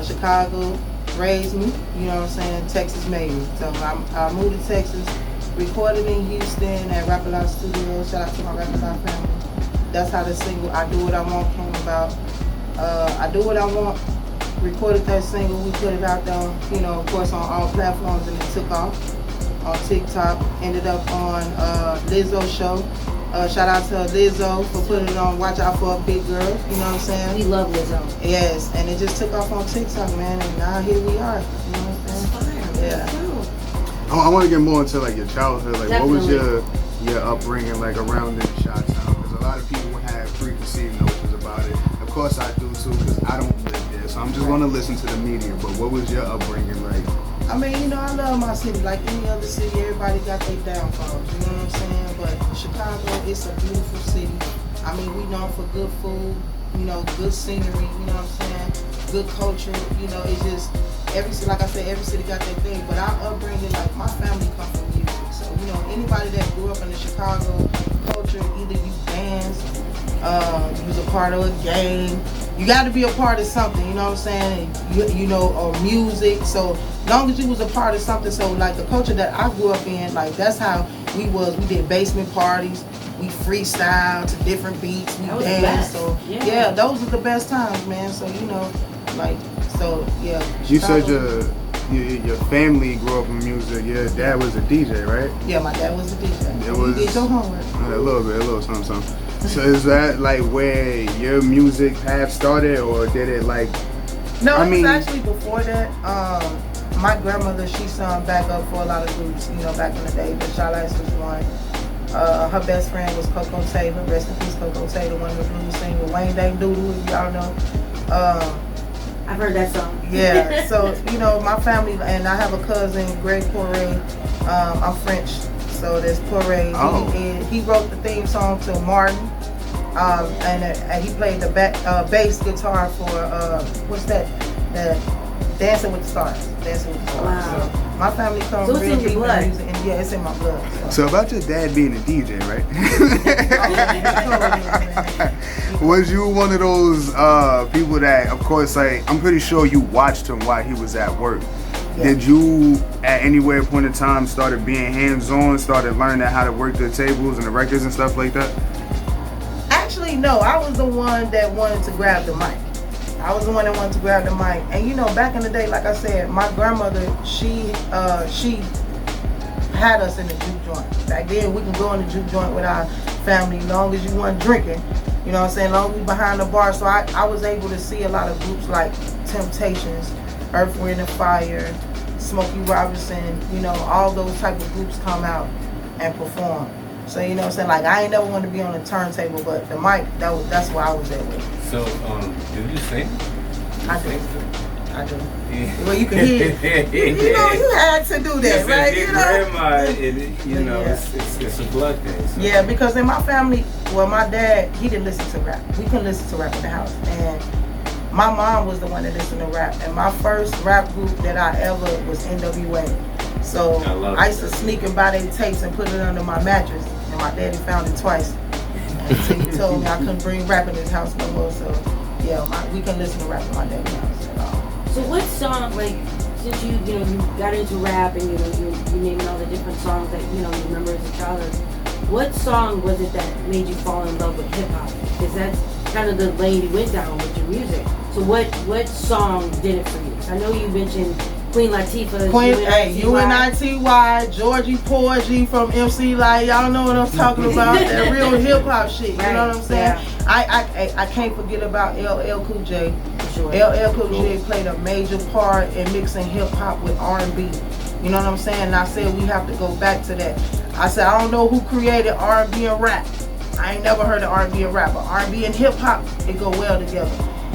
Chicago raised me, you know what I'm saying? Texas made me. So I moved to Texas, recorded in Houston at Rapid Live Studios. Shout out to my Rapid Live family. That's how the single I Do What I Want came about. I Do What I Want, recorded that single, we put it out there, you know, of course on all platforms, and it took off on TikTok. Ended up on Lizzo's show. Shout out to Lizzo for putting it on Watch Out for a Big Girl, you know what I'm saying? We love Lizzo. Yes, and it just took off on TikTok, man, and now here we are, you know what I'm saying? Yeah. I want to get more into like your childhood. Like, Definitely. what was your upbringing like around in Chi-Town? Because a lot of people have preconceived notions about it. Of course, I do too, because I don't live there, so I'm just going to listen to the media. But what was your upbringing like? I mean, you know, I love my city. Like any other city, everybody got their downfalls, you know what I'm saying? But Chicago, it's a beautiful city. I mean, we known for good food, you know, good scenery, you know what I'm saying? Good culture, you know, it's just, like I said, every city got their thing. But our upbringing, like my family come from music. So, you know, anybody that grew up in the Chicago culture, either you dance, you was a part of a game, you got to be a part of something, you know what I'm saying? You know, or music. So long as you was a part of something, so like the culture that I grew up in, like that's how we was. We did basement parties, we freestyle to different beats, we danced. So yeah, those are the best times, man. So you know, like, so yeah. You Chicago, said your family grew up in music. Your dad was a DJ, right? Yeah, my dad was a DJ. It was, you did your homework. A little something. So is that like where your music path started, or did it like? No, it was actually before that. My grandmother, she sung back up for a lot of groups, you know, back in the day. But Charlotte was one. Her best friend was Coco Taylor. Rest in peace, Coco Taylor, one of the blues singers. Wayne Dang Doodle, if y'all know. I've heard that song. Yeah, so, you know, my family, and I have a cousin, Greg Poirier. I'm French, so there's Poirier. Oh. He wrote the theme song to Martin. And he played the bass guitar for, what's that? Dancing with the Stars. Dancing with the Stars. Wow. So my family comes So it's real in your deep blood. in music, and yeah, it's in my blood. So about your dad being a DJ, right? Oh, Was you one of those people that, of course, like I'm pretty sure you watched him while he was at work. Yeah. Did you, at any point in time, started being hands-on, started learning how to work the tables and the records and stuff like that? Actually, no. I was the one that wanted to grab the mic. And you know, back in the day, like I said, my grandmother, she had us in the juke joint. Back then, we can go in the juke joint with our family, long as you weren't drinking. You know what I'm saying? Long as we behind the bar. So I was able to see a lot of groups like Temptations, Earth, Wind and Fire, Smokey Robinson, you know, all those type of groups come out and perform. So you know what I'm saying? Like I ain't never wanted to be on the turntable, but the mic, that's where I was at with. So, do you sing? I do. Yeah. Well, you can hear it. You know, you had to do that, right? Your grandma, it's a blood thing. So. Yeah, because in my family, well, my dad, he didn't listen to rap. We couldn't listen to rap in the house. And my mom was the one that listened to rap. And my first rap group that I ever was NWA. So I used to sneak and buy their tapes and put it under my mattress. And my daddy found it twice. Until he told me I couldn't bring rap in his house no more. So yeah, we couldn't listen to rap in my daddy's house at all. So what song, like, since you got into rap and you naming all the different songs that you remember as a child, what song was it that made you fall in love with hip hop? Because that's kind of the lane you went down with your music. So what song did it for you? I know you mentioned Queen Latifah. UNITY, Georgie Porgy from MC Light. Y'all know what I'm talking about. That real hip hop shit. Right. You know what I'm saying? Yeah. I can't forget about LL Cool J. Sure. LL Cool J played a major part in mixing hip hop with R&B. You know what I'm saying? And I said we have to go back to that. I said I don't know who created R&B and rap. I ain't never heard of R&B and rap, but R&B and hip hop, it go well together.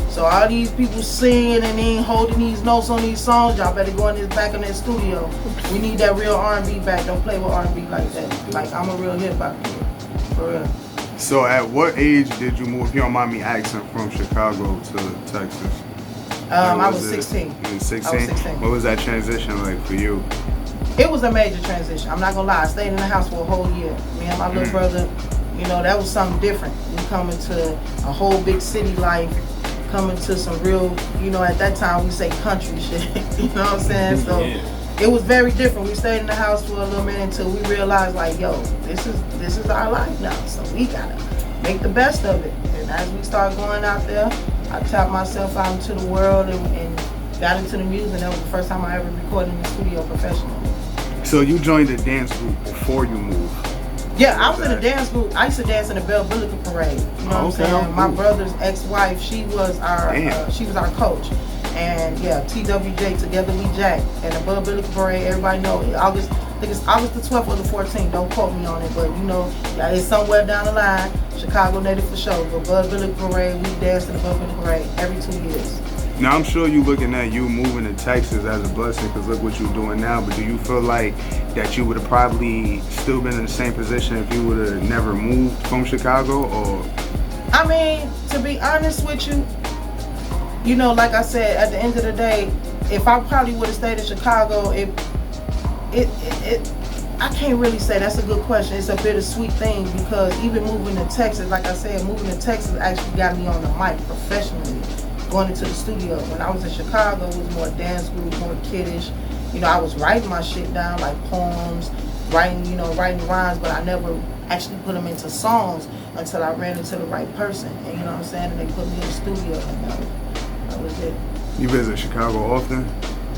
So all these people singing and they ain't holding these notes on these songs, y'all better go in this back in that studio. We need that real R&B back. Don't play with R&B like that. Like I'm a real hip hop kid, for real. So at what age did you move, if you don't mind me asking, from Chicago to Texas? I was 16. You were 16? I was 16. What was that transition like for you? It was a major transition. I'm not gonna lie. I stayed in the house for a whole year. Me and my little brother, that was something different. We come into a whole big city life. coming to some real, you know, at that time we say country shit. You know what I'm saying? So it was very different. We stayed in the house for a little minute until we realized, like, yo, this is our life now. So we gotta make the best of it. And as we start going out there, I tapped myself out into the world and got into the music. And that was the first time I ever recorded in the studio professionally. So you joined a dance group before you moved? Yeah, I was in a dance group. I used to dance in the Bell Billica Parade. You know what I'm saying? My brother's ex-wife, she was our coach. And yeah, TWJ, Together We Jack, and the Bell Billica Parade. Everybody know it. I think it's August the 12th or the 14th. Don't quote me on it, but you know, it's somewhere down the line. Chicago native for sure. But Bell Billica Parade, we danced in the Bell Billica Parade every 2 years. Now I'm sure you looking at you moving to Texas as a blessing because look what you're doing now, but do you feel like that you would have probably still been in the same position if you would have never moved from Chicago? Or I mean, to be honest with you, you know, like I said, at the end of the day, if I probably would have stayed in Chicago, I can't really say. That's a good question. It's a bittersweet thing because even moving to Texas, like I said, moving to Texas actually got me on the mic professionally. Going into the studio. When I was in Chicago, it was more dance group, more kiddish. You know, I was writing my shit down, like poems, writing rhymes, but I never actually put them into songs until I ran into the right person. And you know what I'm saying? And they put me in the studio, and that was it. you visit Chicago often?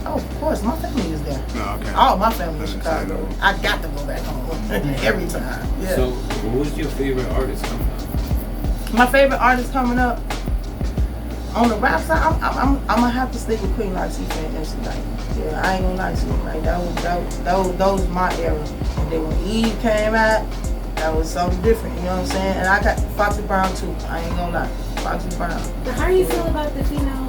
Oh, of course, my family is there. No, okay. All my family is in Chicago. I got to go back home every time. Yeah. So, who's your favorite artist coming up? My favorite artist coming up. On the rap side, I'm gonna have to stick with Queen Latifah and MC Lyte. Yeah, I ain't gonna lie to you. Like that was my era. And then when Eve came out, that was something different. You know what I'm saying? And I got Foxy Brown too. I ain't gonna lie, Foxy Brown. So how do you feel about the female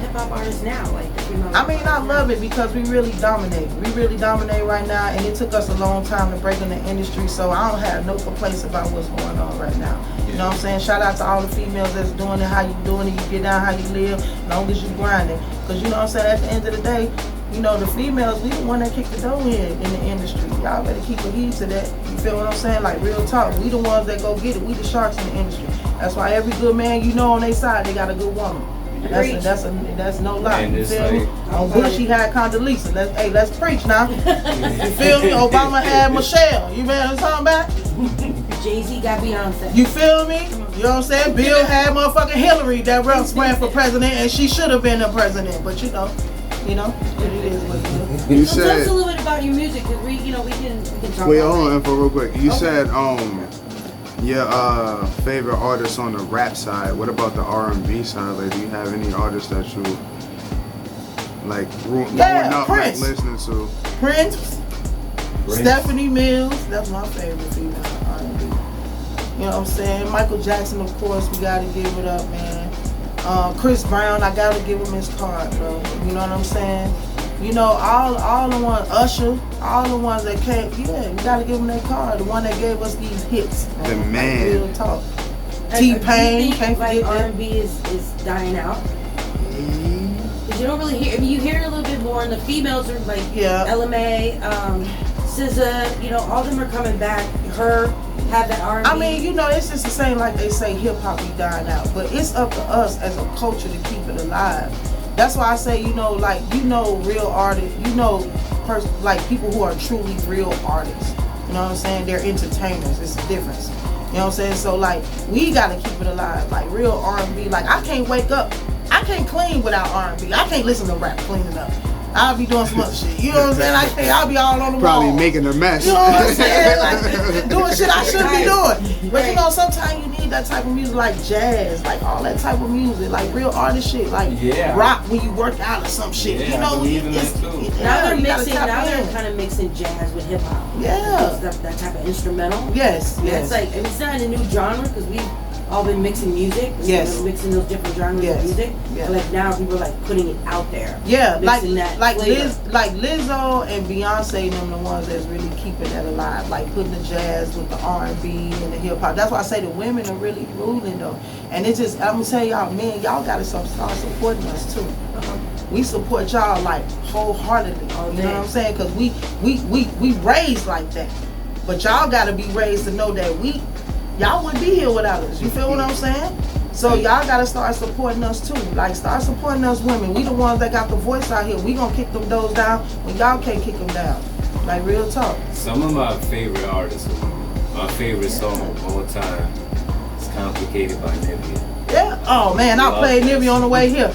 hip hop artists now? Like the female. I mean, I love it because we really dominate. We really dominate right now, and it took us a long time to break in the industry. So I don't have no complaints about what's going on right now. You know what I'm saying? Shout out to all the females that's doing it, how you doing it, you get down, how you live, as long as you grinding. Because you know what I'm saying, at the end of the day, you know, the females, we the one that kick the door in the industry. Y'all better keep a heed to that. You feel what I'm saying? Like real talk. We the ones that go get it. We the sharks in the industry. That's why every good man you know on their side, they got a good woman. That's no lie. You feel me? On Bush, he had Condoleezza. Let's preach now. You feel me? Obama had Michelle. You know what I'm talking about? Jay-Z got Beyonce. You feel me? You know what I'm saying? Bill had motherfucking Hillary that ran for president, and she should have been the president. But you know, it is what it is. You So said. tell us a little bit about your music, because we can talk. Wait, about hold on, it. info real quick. You said your favorite artists on the rap side. What about the R&B side? Like, do you have any artists that you like growing up like listening to? Prince. Stephanie Mills, that's my favorite female R&B. You know what I'm saying? Michael Jackson, of course, we gotta give it up, man. Chris Brown, I gotta give him his card, bro. You know what I'm saying? You know, all the ones, Usher, all the ones that came, yeah, we gotta give them their card. The one that gave us these hits. The man. Real talk. T-Pain, can't like forget R&B is dying out. Because you don't really hear. I mean, you hear it a little bit more, and the females are like LMA, SZA. You know, all of them are coming back. Her have that R&B. I mean, you know, it's just the same like they say hip hop be dying out, but it's up to us as a culture to keep it alive. That's why I say, you know, like, you know, real artists, you know, like people who are truly real artists. You know what I'm saying? They're entertainers. It's a difference. You know what I'm saying? So like, we gotta keep it alive. Like real R&B. Like I can't wake up. I can't clean without R&B. I can't listen to rap cleaning up. I'll be doing some other shit. You know what I'm saying? I'll be all on the wall. Probably making a mess. You know what I'm saying? Like doing shit I shouldn't be doing. But you know, sometimes you need that type of music, like jazz, like all that type of music, like real artist shit, like rock when you work out or some shit. Yeah, you know, now they're mixing. Now they're kind of mixing jazz with hip hop. Yeah, that type of instrumental. Yes. It's like it's not a new genre because we've all been mixing music. Yes. Mixing those different genres of music. Yeah. But like now people are like putting it out there. Yeah, like flavor. like Lizzo and Beyonce, them the ones that's really keeping that alive, like putting the jazz with the R&B and the hip hop. That's why I say the women are really ruling though. And it's just, I'm gonna tell y'all, man, y'all gotta start supporting us too. We support y'all like wholeheartedly. You know what I'm saying? Because we raised like that. But y'all gotta be raised to know that y'all wouldn't be here without us. You feel what I'm saying? So y'all gotta start supporting us too. Like, start supporting us women. We the ones that got the voice out here. We gonna kick them doors down when y'all can't kick them down. Like, real talk. Some of my favorite artists, my favorite song of all time is Complicated by Nivea. Yeah. Oh man, I played Nivea on the way here.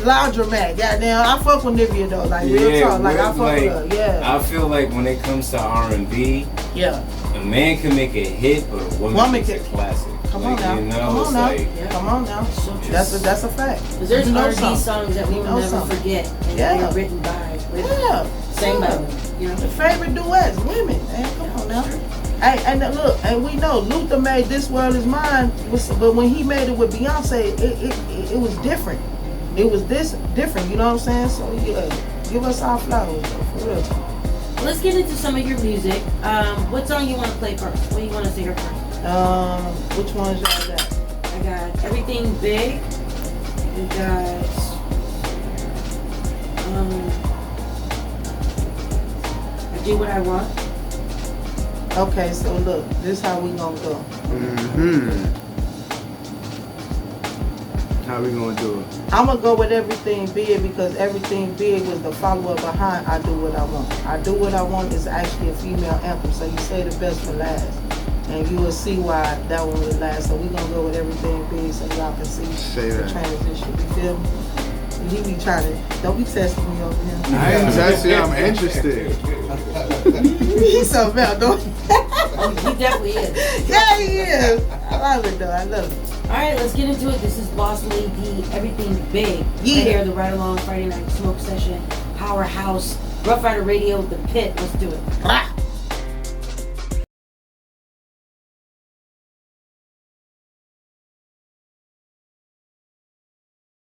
Laundromat. Goddamn, I fuck with Nivea though. Like, real talk. Like, I fuck with her. Yeah. I feel like when it comes to R&B, Yeah. a man can make a hit, but a woman makes a classic. Come on now. You know, Come on it's now. like, Come on now. So true. That's a fact. Because there's You know R&B something. songs that we You will know never something. forget, and Yeah. they're written by, Yeah. sang by Yeah. women. You know. The favorite duets, women, man. Come on now. Hey, and look, and we know Luther made "This World Is Mine," but when he made it with Beyonce, it was different. It was different. You know what I'm saying? So yeah, give us our flowers, though, for real. Let's get into some of your music. What song you want to play first? What do you want to sing her first? Which ones y'all got? I got Everything Big. We got I Do What I Want. Okay, so look, this how we gonna go. How we gonna do it? I'm gonna go with Everything Big because Everything Big was the follow-up behind I Do What I Want. I Do What I Want is actually a female anthem, so you say the best for last. And you will see why that one will last. So we're gonna go with Everything Big so y'all can see the transition. You feel me? He be trying to, don't be testing me over here. I ain't testing you, I'm interested. He's so bad, don't he? He definitely is. Yeah, he is. I love it though, I love it. All right, let's get into it. This is Bozz, LayDee, Everything Big. Yeah. Right here, the Ride Along Friday Night Smoke Session, Powerhouse, Ruff Ryder Radio, The Pit. Let's do it.